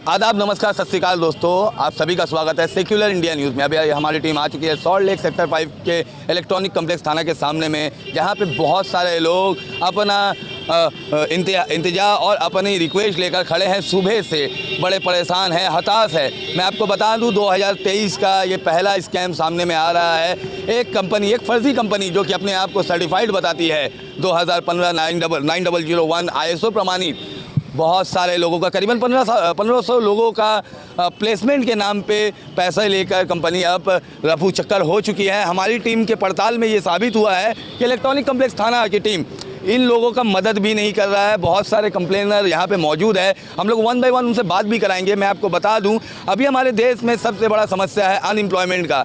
आदाब, नमस्कार, सत श्री अकाल दोस्तों, आप सभी का स्वागत है सेक्युलर इंडिया न्यूज़ में। अभी हमारी टीम आ चुकी है सॉल्ट लेक सेक्टर 5 के इलेक्ट्रॉनिक कम्प्लेक्स थाना के सामने में, जहां पे बहुत सारे लोग अपना इंतजार और अपनी रिक्वेस्ट लेकर खड़े हैं। सुबह से बड़े परेशान हैं, हताश है। मैं आपको बता दूं 2023 का ये पहला स्कैम सामने में आ रहा है। एक कंपनी, एक फर्जी कंपनी जो कि अपने आप को सर्टिफाइड बताती है, 2015 9001 ISO प्रमाणित, बहुत सारे लोगों का करीबन 1500 लोगों का प्लेसमेंट के नाम पे पैसे लेकर कंपनी अब रफू चक्कर हो चुकी है। हमारी टीम के पड़ताल में ये साबित हुआ है कि इलेक्ट्रॉनिक कम्प्लेक्स थाना की टीम इन लोगों का मदद भी नहीं कर रहा है। बहुत सारे कंप्लेनर यहाँ पे मौजूद है, हम लोग वन बाय वन उनसे बात भी कराएंगे। मैं आपको बता दूँ, अभी हमारे देश में सबसे बड़ा समस्या है अनएम्प्लॉयमेंट का।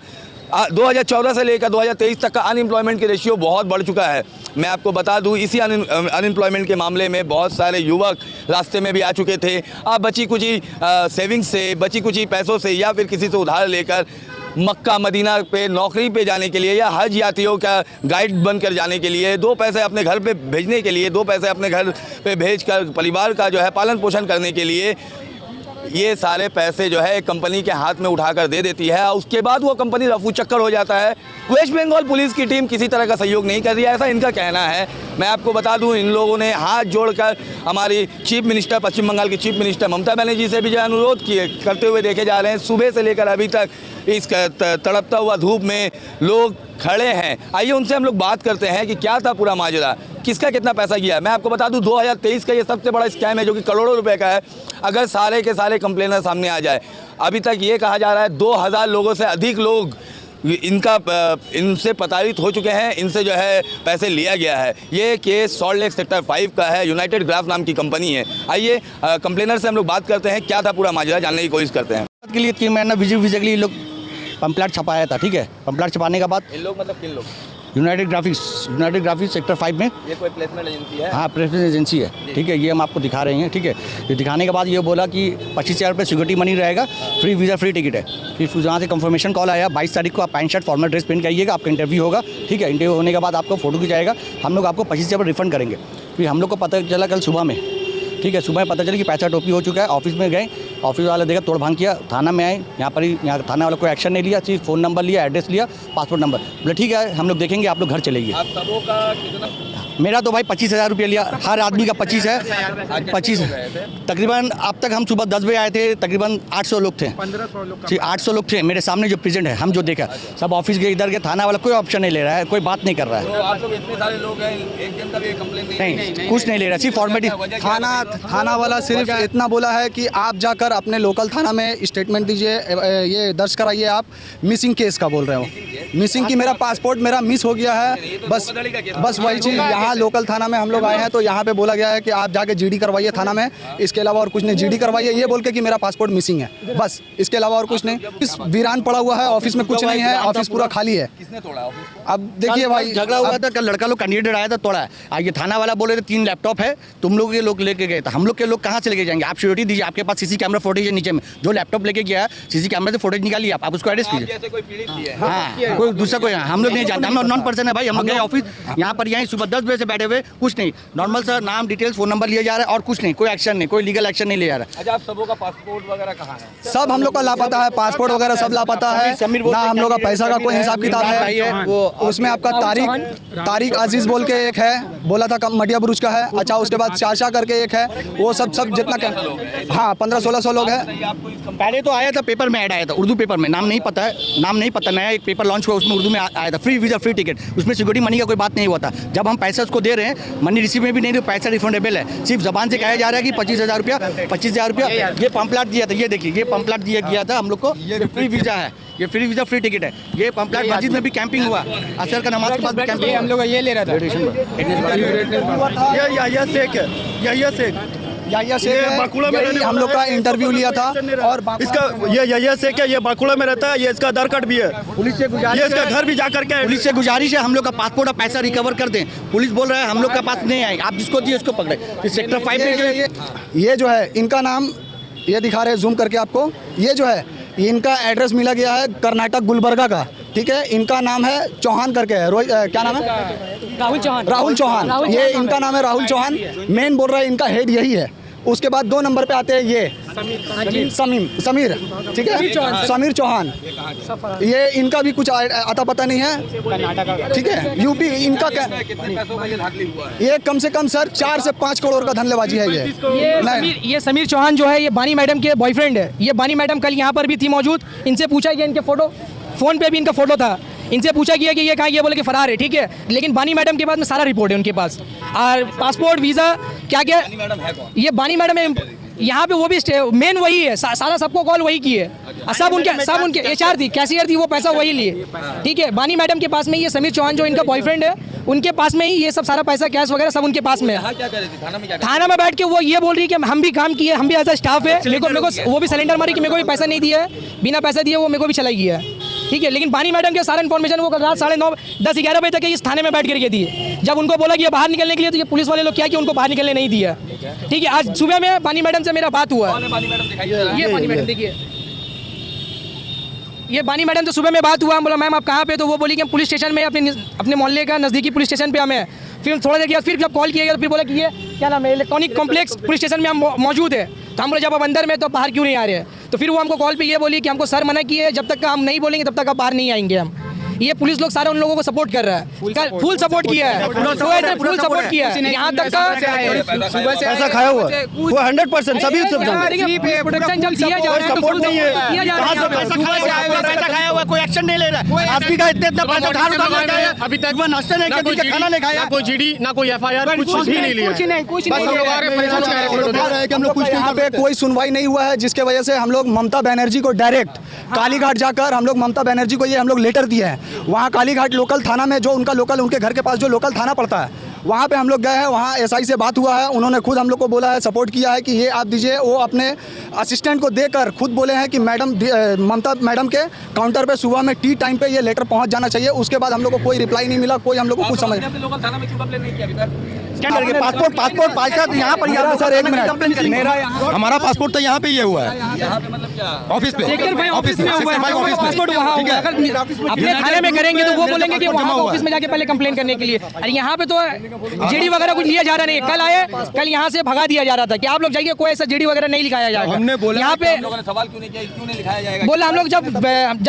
2014 से लेकर 2023 तक का अनएम्प्लॉयमेंट की रेशियो बहुत बढ़ चुका है। मैं आपको बता दूं, इसी अनएम्प्लॉयमेंट के मामले में बहुत सारे युवक रास्ते में भी आ चुके थे। आप बची कुची सेविंग्स से, बची कुची पैसों से या फिर किसी से उधार लेकर मक्का मदीना पे नौकरी पे जाने के लिए या हज यात्रियों का गाइड बनकर जाने के लिए, दो पैसे अपने घर पे भेजने के लिए, दो पैसे अपने घर पे भेजकर परिवार का जो है पालन पोषण करने के लिए ये सारे पैसे जो है कंपनी के हाथ में उठाकर दे देती है। उसके बाद वो कंपनी रफू चक्कर हो जाता है। वेस्ट बंगाल पुलिस की टीम किसी तरह का सहयोग नहीं कर रही है, ऐसा इनका कहना है। मैं आपको बता दूं, इन लोगों ने हाथ जोड़कर हमारी चीफ मिनिस्टर, पश्चिम बंगाल की चीफ मिनिस्टर ममता बनर्जी से भी जो अनुरोध करते हुए देखे जा रहे हैं। सुबह से लेकर अभी तक इस तड़पता हुआ धूप में लोग खड़े हैं। आइए उनसे हम लोग बात करते हैं कि क्या था पूरा माजरा, किसका कितना पैसा गया। मैं आपको बता दूं 2023 का ये सबसे बड़ा स्कैम है जो कि करोड़ों रुपए का है। अगर सारे के सारे कंप्लेनर सामने आ जाए, अभी तक ये कहा जा रहा है 2000 लोगों से अधिक लोग इनसे प्रताड़ित हो चुके हैं, इनसे जो है पैसे लिया गया है। ये केस सॉल्ट लेक सेक्टर 5 का है, यूनाइटेड ग्राफ नाम की कंपनी है। आइए कंप्लेनर से हम लोग बात करते हैं, क्या था पूरा माजरा जानने की कोशिश करते हैं। के लिए 3 महीना विजिट के लिए लोग पंपलेट छपाया था, ठीक है। पंपलेट छपाने के बाद इन लोग मतलब किन लोग? यूनाइटेड ग्राफिक्स सेक्टर 5 में ये कोई प्लेसमेंट एजेंसी है? हाँ, प्लेसमेंट एजेंसी है, ठीक है। ये हम आपको दिखा रहे हैं, ठीक है। ये दिखाने के बाद ये बोला कि 25,000 रुपये सिक्योरिटी मनी रहेगा, फ्री वीज़ा फ्री टिकट है। फिर जहाँ से कंफर्मेशन कॉल आया 22 तारीख को आप पैंट शर्ट फॉर्मल ड्रेस पहन के आइएगा, आपका इंटरव्यू होगा, ठीक है। इंटरव्यू होने के बाद आपको फोटो खिंचाएगा, हम लोग आपको 25,000 रुपये रिफंड करेंगे। फिर हम लोग को पता चला कल सुबह में, ठीक है, सुबह पता चला कि पैसा टोपी हो चुका है। ऑफिस में गए, ऑफिस वाले देखा, तोड़ भांग किया। थाना में आए, यहाँ थाना वाला कोई एक्शन नहीं लिया, सिर्फ फ़ोन नंबर लिया, एड्रेस लिया, पासपोर्ट नंबर, बोले ठीक है हम लोग देखेंगे, आप लोग घर चले गए। आप सबों का कितना? मेरा तो भाई 25,000 रुपये लिया, हर आदमी का 25 है, 25 तकरीबन। अब तक हम सुबह 10 बजे आए थे, तकरीबन 800 लोग थे, 800 लोग थे मेरे सामने जो प्रेजेंट है। हम जो देखा सब ऑफिस गए, इधर के थाना वाला कोई ऑप्शन नहीं ले रहा है, कोई बात नहीं कर रहा है। तो आप लोग इतने सारे लोग हैं, एक दिन का भी कंप्लेंट नहीं, कुछ नहीं ले रहा, सिर्फ फॉर्मेलिटी। थाना वाला सिर्फ इतना बोला है कि आप जाकर अपने लोकल थाना में स्टेटमेंट दीजिए, ये दर्ज कराइए। आप मिसिंग केस का बोल रहे हो, मिसिंग की मेरा पासपोर्ट मेरा मिस हो गया है, बस वही चीज़। यहाँ लोकल थाना में हम लोग आए हैं तो यहाँ पे बोला गया है कि आप जाके जीडी करवाइए थाना में, इसके अलावा और कुछ नहीं। जीडी करवाइए ये बोल के कि मेरा पासपोर्ट मिसिंग है, बस इसके अलावा और कुछ नहीं। इस वीरान पड़ा हुआ है, ऑफिस में कुछ नहीं है, ऑफिस पूरा खाली है। किसने तोड़ा ऑफिस? अब देखिए भाई, झगड़ा हुआ था कल, लड़का लोग कैंडिडेट आया था, तोड़ा है। ये थाना वाला बोले थे 3 लैपटॉप है, तुम लोग ये लोग लेके गए, तो हम लोग के लोग कहाँ से लेके जाएंगे? आप सिक्योरिटी दीजिए, आपके पास सीसी कैमरा फुटेज है नीचे में, जो लैपटॉप लेके गया सीसी कैमरा से फुटेज निकालिए, आप उसको अरेस्ट कीजिए। हाँ, कोई दूसरा कोई, हम लोग नहीं जानते, हम नॉन पर्सन है भाई। हम लोग गए ऑफिस, यहाँ पर यहीं सुबह 10 बजे से बैठे हुए, कुछ नहीं, नॉर्मल सा नाम डिटेल्स फ़ोन नंबर लिया जा रहा है और कुछ नहीं, कोई एक्शन नहीं, कोई लीगल एक्शन नहीं लिया जा रहा है। अच्छा, आप सबों का पासपोर्ट वगैरह कहाँ है? सब हम लोग का लापता है, पासपोर्ट वगैरह सब लापता है ना। हम लोग का पैसा का कोई हिसाब किताब है, वो उसमें आपका तारिक अजीज बोल के एक है, बोला था मटिया बुरुज का है। अच्छा, उसके बाद चाचा करके एक है, वो सब जितना हाँ 1500-1600 लोग हैं। पहले तो आया था, पेपर में ऐड आया था, उर्दू पेपर में, नाम नहीं पता, नया एक पेपर लॉन्च हुआ, उसमें उर्दू में आया था, फ्री वीज़ा फ्री टिकट। उसमें सिक्योरिटी मनी का कोई बात नहीं हुआ था। जब हम पैसा उसको दे रहे हैं, मनी रिसीव में भी नहीं, पैसा रिफंडेबल है, सिर्फ जबान से कहा जा रहा है कि 25,000 रुपया। ये पंपलेट दिया था, ये देखिए, ये पंपलेट दिया गया था हम लोग को, ये फ्री वीज़ा है, ये फ्री वीज़ा फ्री टिकट है। ये पंपलेट मस्जिद में भी कैंपिंग हुआ, असर का नमाज के बाद भी कैंपिंग, हम लोग ये ले रहा था। हम लोग का इंटरव्यू लिया था और इसका ये शेख है, ये बाकुड़ा में रहता है, ये इसका आधार कार्ड भी है। पुलिस से गुजारिश, ये इसका घर भी जा करके, पुलिस से गुजारिश है हम लोग का पासपोर्ट और पैसा रिकवर कर दें। पुलिस बोल रहा है हम लोग का पास नहीं आए, आप जिसको दिए उसको पकड़े। इस सेक्टर 5 में ये जो है इनका नाम, ये दिखा रहे हैं जूम करके आपको, ये जो है इनका एड्रेस मिला गया है कर्नाटक गुलबर्गा का, ठीक है। इनका नाम है चौहान करके है, क्या नाम है? राहुल चौहान। ये इनका नाम है राहुल चौहान। मेन बोल रहा है इनका हेड यही है, उसके बाद 2 नंबर पे आते हैं ये समीर, ठीक है, समीर चौहान, ये इनका भी कुछ आता पता नहीं है, ठीक है, यूपी इनका ये कम से कम सर 4 से 5 करोड़ का धंधलेबाजी है ये समीर चौहान जो है ये बानी मैडम के बॉयफ्रेंड है। ये बानी मैडम कल यहाँ पर भी थी मौजूद। इनसे पूछा गया, इनके फ़ोन पे भी इनका फ़ोटो था। इनसे पूछा गया कि ये कहाँ, ये बोले कि फरार है, ठीक है। लेकिन बानी मैडम के पास में सारा रिपोर्ट है उनके पास, और पासपोर्ट, वीज़ा, क्या क्या। ये बानी मैडम है यहाँ पे, वो भी मेन वही है, सारा सबको कॉल वही की है। सब उनके HR थी, कैशियर थी, वो पैसा वही लिए, ठीक है। बानी मैडम के पास में ये समीर चौहान जो इनका बॉयफ्रेंड है, उनके पास में ही ये सब सारा पैसा, कैश वगैरह सब उनके पास में है। थाना में बैठ के वो ये बोल रही है कि हम भी काम किए, हम भी एज अ स्टाफ है। मेरे को वो भी सिलेंडर मारी कि मेरे को भी पैसा नहीं दिया है, बिना पैसा दिए वो मेरे को भी चलाई गया है, ठीक है। लेकिन बानी मैडम के सारा इन्फॉर्मेशन वो कल रात 9:30, 10-11 बजे तक इस थाने में बैठ करके दिए। जब उनको बोला कि ये बाहर निकलने के लिए, तो ये पुलिस वाले लोग क्या कि उनको बाहर निकलने नहीं दिया, ठीक है। आज सुबह में बानी मैडम से मेरा बात हुआ। ये बानी मैडम देखिए, ये बानी मैडम से सुबह में बात हुआ। हम बोला मैम आप कहाँ पे, तो वो बोली कि हम पुलिस स्टेशन में, अपने मोहल्ले का नज़दीकी पुलिस स्टेशन पे हमें। फिर थोड़ा देर किया, फिर जब कॉल किया गया तो फिर बोला कि ये क्या नाम है, इलेक्ट्रॉनिक कॉम्प्लेक्स पुलिस स्टेशन में हम मौजूद है। तो हम बोले जब आप अंदर में तो बाहर क्यों नहीं आ रहे हैं। तो फिर वो हमको कॉल पे ये बोली कि हमको सर मना किए, जब तक हम नहीं बोलेंगे तब तक आप बाहर नहीं आएंगे हम। ये पुलिस लोग सारे उन लोगों को सपोर्ट कर रहा है, फुल सपोर्ट किया है, फुल सपोर्ट किया है। यहाँ तक सुबह से पैसा खाया हुआ है वो 100% सभी प्रोटेक्शन जब दिया जा रहा है, पैसा खाया हुआ, कोई एक्शन नहीं ले रहा है। आदमी का इतना पैसा उठा अभी तक वो नाश्ता नहीं किया, खाना नहीं खाया, कोई जीडी ना कोई FIR, कुछ भी नहीं लिया, कुछ नहीं। यहाँ पे कोई सुनवाई नहीं हुआ है, जिसके वजह से हम लोग ममता बनर्जी को डायरेक्ट कालीघाट जाकर हम लोग ममता बनर्जी को ये हम लोग लेटर दिए हैं। वहाँ कालीघाट लोकल थाना में, जो उनके घर के पास जो लोकल थाना पड़ता है, वहाँ पे हम लोग गए हैं। वहाँ SI से बात हुआ है, उन्होंने खुद हम लोग को बोला है, सपोर्ट किया है कि ये आप दीजिए। वो अपने असिस्टेंट को देकर खुद बोले हैं कि मैडम, ममता मैडम के काउंटर पे सुबह में टी टाइम पे ये लेटर पहुँच जाना चाहिए। उसके बाद हम लोग को कोई रिप्लाई नहीं मिला, कोई हम लोग को कुछ समझ पासपोर्ट यहाँ पर सर 1 मिनट, मेरा हमारा पासपोर्ट तो यहाँ पे ये हुआ है, ऑफिस पे, ऑफिस में पासपोर्ट वहाँ होगा। अगर अपने थाने में करेंगे तो वो बोलेंगे कि वहाँ ऑफिस में जाके पहले कंप्लेन करने के लिए। और यहाँ पे तो GD वगैरह कुछ लिया जा रहा नहीं है। कल आए, कल यहाँ से भगा दिया जा रहा था कि आप लोग जाइए, कोई ऐसा GD वगैरह नहीं लिखाया जाएगा। हमने बोला यहाँ पे सवाल क्यों नहीं लिखाया जाएगा, बोला हम लोग जब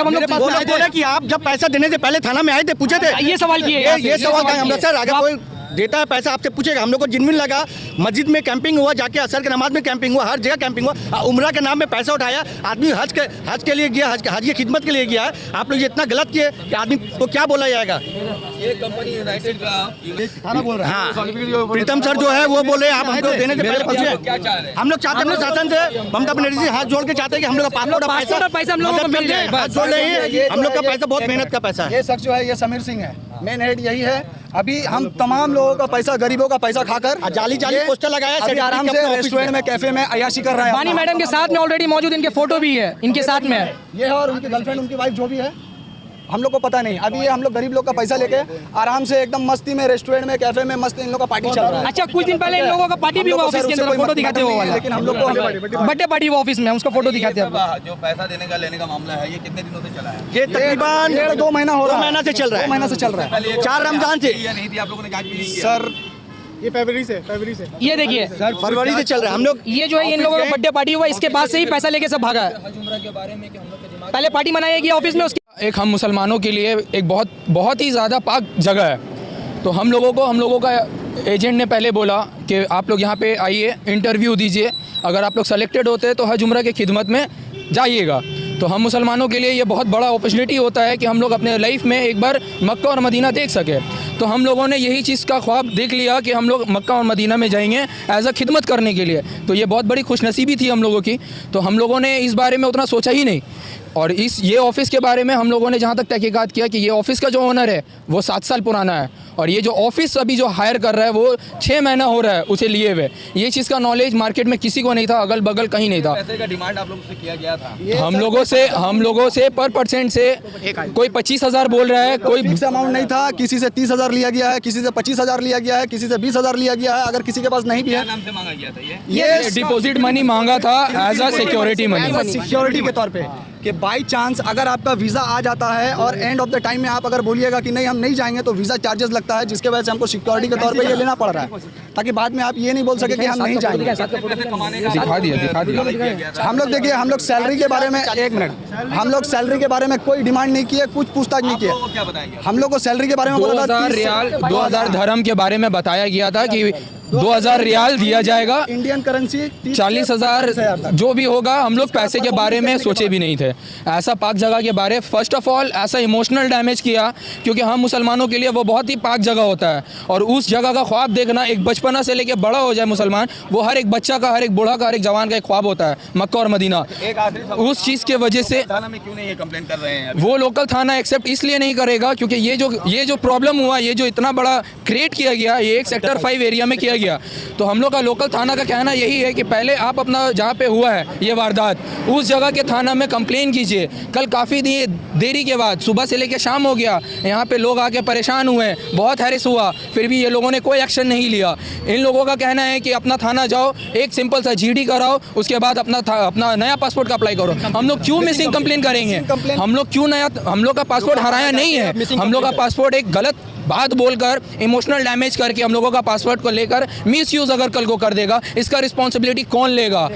हम लोग बोला कि आप जब पैसा देने से पहले थाना में आए थे, पूछे थे, ये सवाल किए, ये सवाल था हम लोग। सर अगर कोई देता है पैसा आपसे पूछेगा, हम लोग को जिनमिन लगा, मस्जिद में कैंपिंग हुआ, जाके असर के नमाज में कैंपिंग हुआ, हर जगह कैंपिंग हुआ, उम्रा के नाम में पैसा उठाया। आदमी हज के लिए गया, हज की खिदमत के लिए गया है। आप लोग ये इतना गलत किए कि आदमी को क्या बोला जाएगा। ये कंपनी यूनाइटेड थाना बोल रहा है, हाँ प्रीतम सर जो है वो बोले आप हमको देने से पहले पूछिए। हम लोग चाहते हैं शासन से, ममता बनर्जी से हाथ जोड़ के चाहते हैं कि हम लोग का पैसा हम लोगों को मिल जाए। हाथ जोड़ रहे हैं, हम लोग का पैसा बहुत मेहनत का पैसा है। ये शख्स जो है ये समीर सिंह है, मेन हेड यही है। अभी हम तमाम लोगों का पैसा, गरीबों का पैसा खाकर जाली पोस्टर लगाया, अभी आराम से रेस्टोरेंट में, कैफे में अयाशी कर रहा है। बानी मैडम के साथ में ऑलरेडी मौजूद, इनके फोटो भी है इनके साथ में, ये है, और उनकी गर्लफ्रेंड, उनकी वाइफ जो भी है, हम लोग को पता नहीं। अभी ये हम लोग गरीब लोग का पैसा लेके आराम से एकदम मस्ती में रेस्टोरेंट में, कैफे में मस्त इन लोग का पार्टी चल रहा है। अच्छा कुछ दिन पहले इन लोगों का पार्टी भी हुआ ऑफिस के अंदर, फोटो दिखाते हो वाला, लेकिन हम लोग को बर्थडे पार्टी हुआ ऑफिस में, उसका फोटो दिखाते हैं। जो पैसा देने का लेने का मामला है, ये कितने दिनों से चला है? ये तकरीबन 1.5-2 महीना हो रहा है, 2 महीना से चल रहा है, 2 महीना से चल रहा है। 4 रमजान से नहीं थी, आप लोगों ने जांच भी नहीं की सर ये फरवरी से ये देखिए फरवरी से चल रहा है। हम लोग ये जो है इन लोगों का बर्थडे पार्टी हुआ, इसके बाद से ही पैसा लेके सब भागा है। पहले पार्टी मनाई गई ऑफिस में, उसके एक हम मुसलमानों के लिए एक बहुत ही ज़्यादा पाक जगह है। तो हम लोगों का एजेंट ने पहले बोला कि आप लोग यहाँ पे आइए, इंटरव्यू दीजिए, अगर आप लोग सेलेक्टेड होते हैं तो हज उम्रा की खिदमत में जाइएगा। तो हम मुसलमानों के लिए ये बहुत बड़ा अपॉर्चुनिटी होता है कि हम लोग अपने लाइफ में एक बार मक्का और मदीना देख सकें। तो हम लोगों ने यही चीज़ का ख्वाब देख लिया कि हम लोग मक्का और मदीना में जाएंगे एज अ खिदमत करने के लिए। तो ये बहुत बड़ी खुशनसीबी थी हम लोगों की। तो हम लोगों ने इस बारे में उतना सोचा ही नहीं। और ये ऑफ़िस के बारे में हम लोगों ने जहाँ तक तहकीकात किया कि ये ऑफ़िस का जो ओनर है वो 7 साल पुराना है, और ये जो ऑफ़िस अभी जो हायर कर रहा है वो 6 महीना हो रहा है उसे लिए हुए। ये चीज़ का नॉलेज मार्केट में किसी को नहीं था, अगल बगल कहीं नहीं था। पैसे का डिमांड आप लोगों से किया गया था? हम लोगों से पर % से कोई 25,000 बोल रहा है, कोई फिक्स अमाउंट नहीं था। किसी से 30,000 लिया गया है, किसी से 25,000 लिया गया है, किसी से 20,000 लिया गया है। अगर किसी के पास नहीं भी है, नाम से मांगा गया था ये डिपॉजिट मनी मांगा था as a security money. Security के तौर पे कि बाई चांस अगर आपका वीज़ा आ जाता है और एंड ऑफ द टाइम में आप अगर बोलिएगा कि नहीं हम नहीं जाएंगे, तो वीज़ा चार्जेस लगता है, जिसके वजह से हमको सिक्योरिटी के तौर पे ये लेना पड़ रहा है, ताकि बाद में आप ये नहीं बोल सके कि हम नहीं जाएंगे। दिखा दिया हम लोग देखिए, हम लोग सैलरी के बारे में, एक मिनट, हम लोग सैलरी के बारे में कोई डिमांड नहीं किए, कुछ पूछताछ नहीं किए। हम लोग को सैलरी के बारे में बोला था 2000 रियाल, 2000 धर्म के बारे में बताया गया था कि 2000 रियाल दिया जाएगा, इंडियन करेंसी 40,000 जो भी होगा। हम लोग पैसे के बारे में सोचे भी नहीं थे। ऐसा पाक जगह के बारे, फर्स्ट ऑफ ऑल ऐसा इमोशनल डैमेज किया, क्योंकि हम मुसलमानों के लिए वो बहुत ही पाक जगह होता है, और उस जगह का ख्वाब देखना, एक बचपना से लेके बड़ा हो जाए मुसलमान, वो हर एक बच्चा का, हर एक बूढ़ा का, हर एक जवान का एक ख्वाब होता है, मक्का और मदीना। उस चीज़ के वजह से थाना में क्यों नहीं ये कंप्लेंट कर रहे हैं? वो लोकल थाना एक्सेप्ट इसलिए नहीं करेगा क्योंकि ये जो प्रॉब्लम हुआ, ये जो इतना बड़ा क्रिएट किया गया, ये एक सेक्टर 5 एरिया में किया गया। तो हम लोग का लोकल थाना का कहना यही है कि पहले आप अपना जहाँ पे हुआ है ये वारदात, उस जगह के थाना में कंप्लेन कीजिए। कल काफ़ी देरी के बाद, सुबह से लेकर शाम हो गया, यहाँ पे लोग आके परेशान हुए, बहुत हैरेस हुआ, फिर भी ये लोगों ने कोई एक्शन नहीं लिया। इन लोगों का कहना है कि अपना थाना जाओ, एक सिंपल सा GD कराओ, उसके बाद अपना नया पासपोर्ट का अप्लाई करो। हम लोग क्यों मिसिंग कंप्लेन करेंगे? हम लोग का पासपोर्ट हराया नहीं है, हम लोग का पासपोर्ट एक गलत बात बोलकर, इमोशनल डैमेज करके हम लोगों का पासवर्ड को लेकर मिसयूज़ अगर कल को कर देगा, इसका रिस्पॉन्सिबिलिटी कौन लेगा?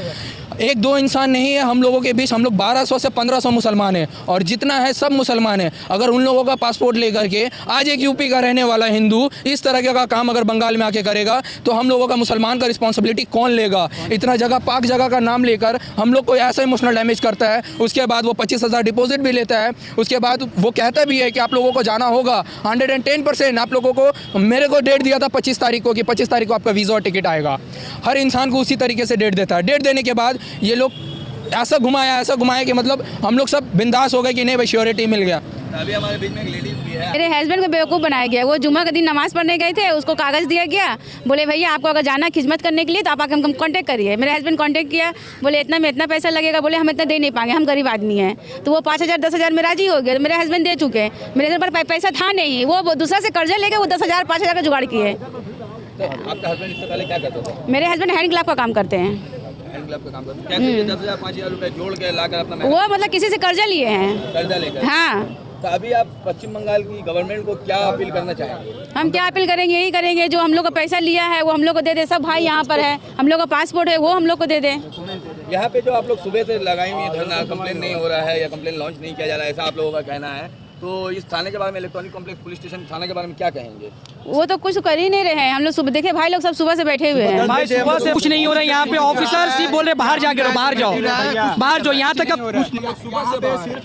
एक दो इंसान नहीं है हम लोगों के बीच, हम लोग 1200 से 1500 मुसलमान हैं, और जितना है सब मुसलमान हैं। अगर उन लोगों का पासपोर्ट लेकर के आज एक यूपी का रहने वाला हिंदू इस तरह का काम अगर बंगाल में आके करेगा, तो हम लोगों का मुसलमान का रिस्पॉन्सिबिलिटी कौन लेगा? इतना जगह पाक जगह का नाम लेकर हम लोग को ऐसा इमोशनल डैमेज करता है, उसके बाद वो 25,000 डिपॉजिट भी लेता है, उसके बाद वो कहता भी है कि आप लोगों को जाना होगा 110%। आप लोगों को, मेरे को डेट दिया था 25 तारीख को कि 25 तारीख को आपका वीज़ा और टिकट आएगा। हर इंसान को उसी तरीके से डेट देता है। डेट देने के बाद ये लोग ऐसा घुमाया कि मतलब हम लोग सब बिंदास हो गए कि नहीं भाई श्योरिटी मिल गया। अभी हमारे बीच में एक लेडीज भी है। मेरे हस्बैंड को बेवकूफ़ बनाया गया। वो जुम्मा के दिन नमाज़ पढ़ने गए थे, उसको कागज़ दिया गया, बोले भैया आपको अगर जाना खिदमत करने के लिए तो आप आके हमको कॉन्टैक्ट करिए। मेरे हस्बैंड कॉन्टैक्ट किया, बोले इतना में इतना पैसा लगेगा, बोले हम इतना दे नहीं पाएंगे, हम गरीब आदमी हैं। तो वो 5,000 10,000 में राजी हो गए। तो मेरे हस्बैंड दे चुके, मेरे घर पर पैसा था नहीं, वो दूसरा से कर्जा लेके वो 10,000 5,000 का जुगाड़ किए। आपका हस्बैंड इससे पहले क्या करते थे? मेरे हस्बैंड हैंड ग्लाफ का काम करते हैं। हैंड ग्लव का काम करते हैं। कैसे ये 10,000 5,000 रुपए जोड़ के लाकर अपना वो मतलब किसी से कर्जा लिए हैं। कर्जा लेकर? हाँ। तो अभी आप पश्चिम बंगाल की गवर्नमेंट को क्या अपील करना चाहेंगे? हम क्या अपील करेंगे? यही करेंगे, जो हम लोग का पैसा लिया है वो हम लोग को दे दे। सब भाई यहाँ पर है, हम लोग का पासपोर्ट है वो हम लोग को दे दे। यहाँ पे जो आप लोग सुबह से लगाई हुई धरना, कंप्लेन नहीं हो रहा है या कंप्लेन लॉन्च नहीं किया जा रहा है, ऐसा आप लोगों का कहना है, तो इस थाने के बारे में, इलेक्ट्रॉनिक कॉम्प्लेक्स पुलिस स्टेशन थाने के बारे में क्या कहेंगे? वो तो कुछ कर ही नहीं रहे हैं। हम लोग सुबह देखे भाई लोग सब सुबह से बैठे हुए हैं। भाई सुबह से कुछ नहीं हो रहा है यहाँ पे। ऑफिसर सिर्फ बोल रहे बाहर जाके रहो, बाहर जाओ, बाहर जाओ। यहाँ तक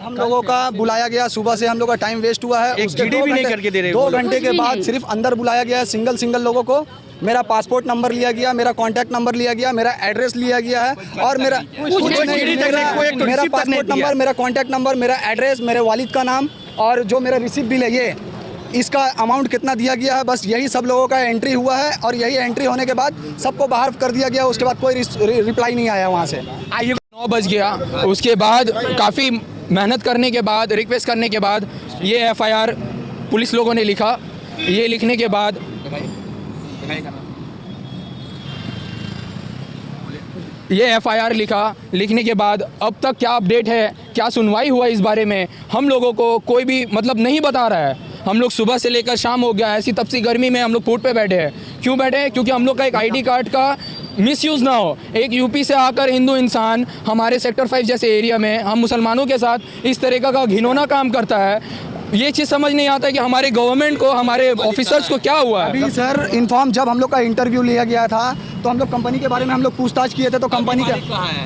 हम लोगों का बुलाया गया, सुबह से हम लोग का टाइम वेस्ट हुआ है। एक GD भी नहीं करके दे रहे। 2 घंटे के बाद सिर्फ अंदर बुलाया गया है सिंगल लोगों को। मेरा पासपोर्ट नंबर लिया गया, मेरा कॉन्टैक्ट नंबर लिया गया, मेरा एड्रेस लिया गया है, और मेरा मेरा पासपोर्ट नंबर, मेरा कॉन्टैक्ट नंबर, मेरा एड्रेस, मेरे वालिद का नाम, और जो मेरा रिसिप्ट बिल है ये, इसका अमाउंट कितना दिया गया है, बस यही सब लोगों का एंट्री हुआ है। और यही एंट्री होने के बाद सबको बाहर कर दिया गया। उसके बाद कोई रिप्लाई नहीं आया वहाँ से। 9 बज गया। उसके बाद काफ़ी मेहनत करने के बाद, रिक्वेस्ट करने के बाद ये FIR पुलिस लोगों ने लिखा। ये लिखने के बाद FIR लिखने के बाद अब तक क्या अपडेट है, क्या सुनवाई हुआ इस बारे में, हम लोगों को कोई भी मतलब नहीं बता रहा है। हम लोग सुबह से लेकर शाम हो गया, ऐसी तपसी गर्मी में हम लोग फूट पे बैठे हैं। क्यों बैठे हैं? क्योंकि हम लोग का एक ID कार्ड का मिसयूज़ ना हो। एक यूपी से आकर हिंदू इंसान हमारे सेक्टर 5 जैसे एरिया में हम मुसलमानों के साथ इस तरह का घिनौना काम करता है। ये चीज़ समझ नहीं आता है कि हमारे गवर्नमेंट को, हमारे ऑफिसर्स को क्या हुआ है। अभी सर इन्फॉर्म जब हम लोग का इंटरव्यू लिया गया था तो हम लोग कंपनी के बारे में हम लोग पूछताछ किए थे, तो कंपनी का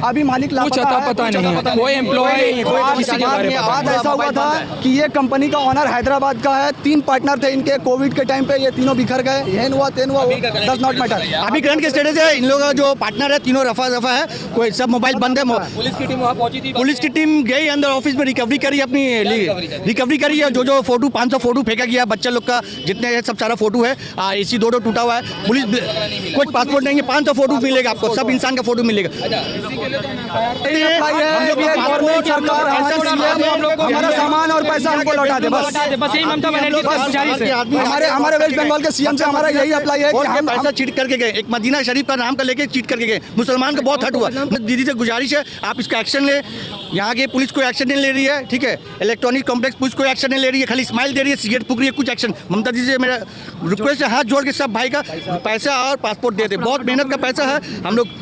अभी मालिक कुछ अता पता नहीं है, कोई एम्प्लॉय, कोई किसी के बारे में आज ऐसा हुआ था कि ये कंपनी का ओनर हैदराबाद का है। 3 पार्टनर थे इनके। कोविड के टाइम पे ये तीनों बिखर गए, हेन हुआ तेन हुआ, डज नॉट मैटर। अभी करंट के स्टेटस है, इन लोगों का जो पार्टनर है तीनों रफा दफा है, कोई सब मोबाइल बंद है। पुलिस की टीम वहाँ पहुंची थी, पुलिस की टीम गई अंदर ऑफिस में, रिकवरी करी, अपनी रिकवरी करी है। जो फोटो 500 फोटो फेंका गया बच्चा लोग का, जितने है सब सारा फोटो है। AC 2 टूटा हुआ है। पुलिस कुछ पासपोर्ट नहीं है, 500 फोटो मिलेगा आपको, सब इंसान का फोटो मिलेगा। हम लोग का सरकार हमारा सामान और पैसा हमको लौटा दे बस। बस यही ममता बनर्जी के कर्मचारी से हमारे वेस्ट बंगाल के सीएम से हमारा यही अप्लाई है कि और हम पैसा चीट करके गए, एक मदीना शरीफ का नाम का लेके चीट करके गए, मुसलमान का बहुत हट हुआ। दीदी से गुजारिश है आप इसका एक्शन ले, यहाँ की पुलिस कोई एक्शन नहीं ले रही है, ठीक है, इलेक्ट्रॉनिक कॉम्प्लेक्स पुलिस कोई एक्शन नहीं ले रही है, खाली स्माइल दे रही है, सिगरेट फूक रही है, कुछ एक्शन। ममता जी से मेरा रिक्वेस्ट है, हाथ जोड़ के सब भाई का पैसा और पासपोर्ट दे दे, बहुत मेहनत का पैसा है।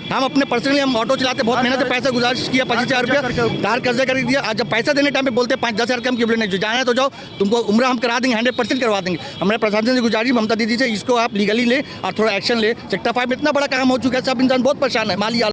हम अपने पर्सनली हम ऑटो चलाते, बहुत मेहनत से पैसा गुजारिश किया, 25,000 रुपया कार कर्जा कर दिया। आज जब पैसा देने टाइम पे बोलते 5-10 हज़ार कम क्यों नहीं, जो जाना है तो जाओ, तुमको उम्र हम करा देंगे, 100% करवा देंगे। हमारे प्रशासन से गुजारिश ममता दीदी से, इसको आप लीगली ले और थोड़ा एक्शन ले। सेक्टर 5 में इतना बड़ा काम हो चुका है, सब इंसान बहुत परेशान है, माली